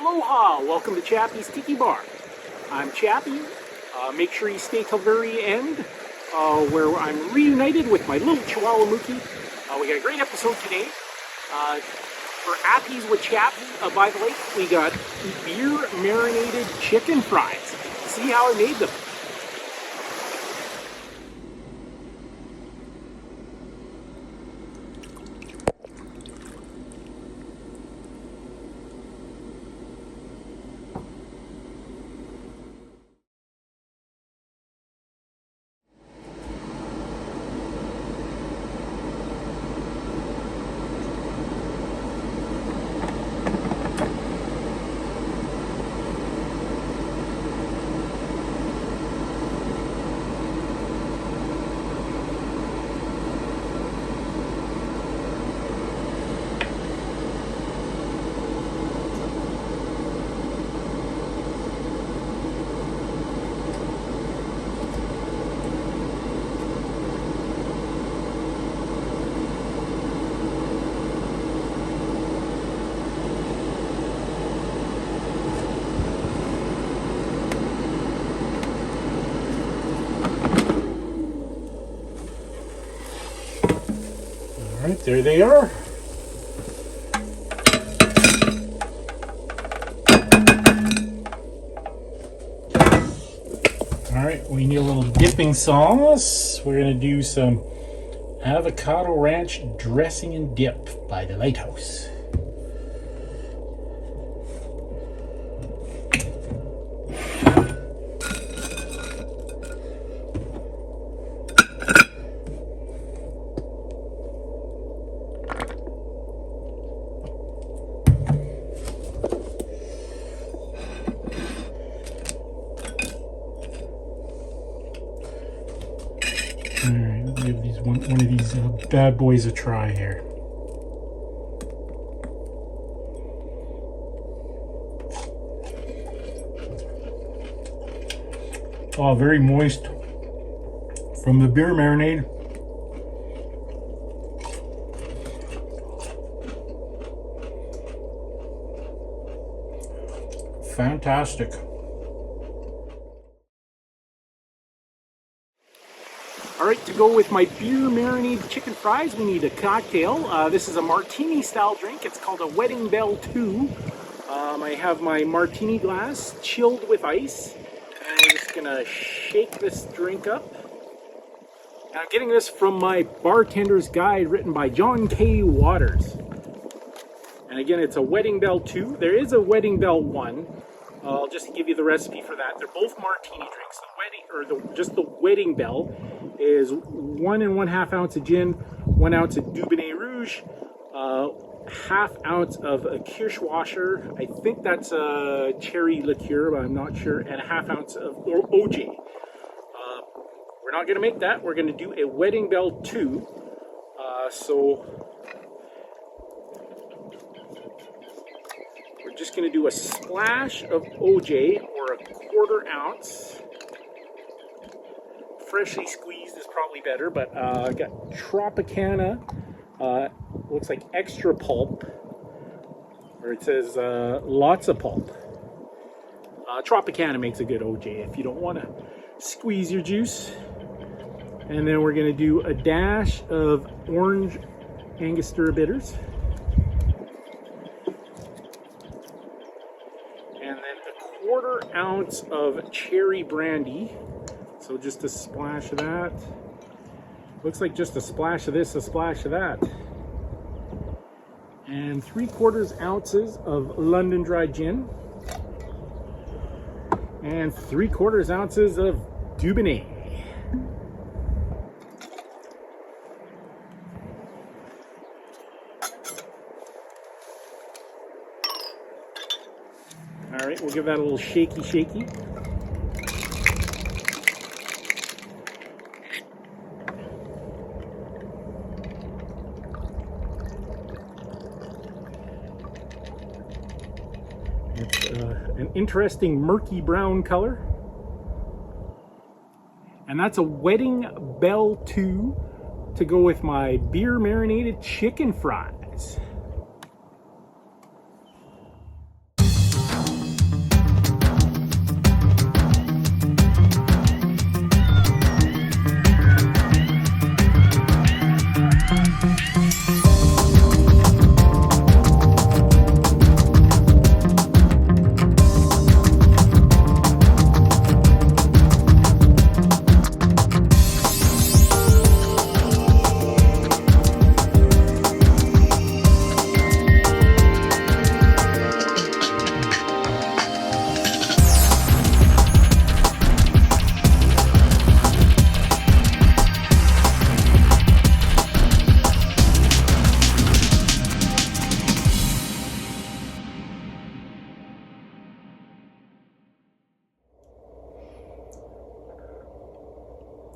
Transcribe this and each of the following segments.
Aloha! Welcome to Chappy's Tiki Bar. I'm Chappy. Make sure you stay till the very end, where I'm reunited with my little chihuahua Mookie. We got a great episode today. For Appies with Chappy by the lake, we got beer marinated chicken fries. See how I made them. Alright, there they are. Alright, we need a little dipping sauce. We're going to do some avocado ranch dressing and dip by the Lighthouse. Alright, we'll give these one of these bad boys a try here. Oh, very moist from the beer marinade. Fantastic. Alright, to go with my beer marinated chicken fries, we need a cocktail. This is a Martini style drink. It's called a Wedding Bell 2. I have my Martini glass chilled with ice. And we're just going to shake this drink up. Now, I'm getting this from my Bartender's Guide written by John K. Waters. And again, it's a Wedding Bell 2. There is a Wedding Bell 1. I'll just give you the recipe for that. They're both Martini drinks. Just the Wedding Bell is 1 1/2 ounce of gin, 1 ounce of Dubonnet Rouge, 1/2 ounce of a Kirschwasser. I think that's a cherry liqueur, but I'm not sure, and 1/2 ounce of OJ. We're not going to make that. We're going to do a Wedding Bell 2. So we're just going to do a splash of OJ, or a 1/4 ounce. Freshly squeezed is probably better, but I got Tropicana, looks like extra pulp, or it says lots of pulp. Tropicana makes a good OJ if you don't want to squeeze your juice. And then we're going to do a dash of orange Angustura bitters. And then a 1/4 ounce of Cherry Brandy. So just a splash of that. Looks like just a splash of this, a splash of that. And 3/4 ounces of London Dry Gin. And 3/4 ounces of Dubonnet. All right, we'll give that a little shaky. It's an interesting murky brown color. And that's a Wedding Bell 2 to go with my beer marinated chicken fries.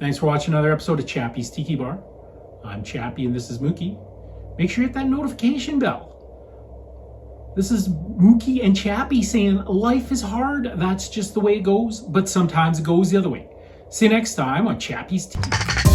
Thanks for watching another episode of Chappy's Tiki Bar. I'm Chappy and this is Mookie. Make sure you hit that notification bell. This is Mookie and Chappy saying life is hard. That's just the way it goes, but sometimes it goes the other way. See you next time on Chappy's Tiki.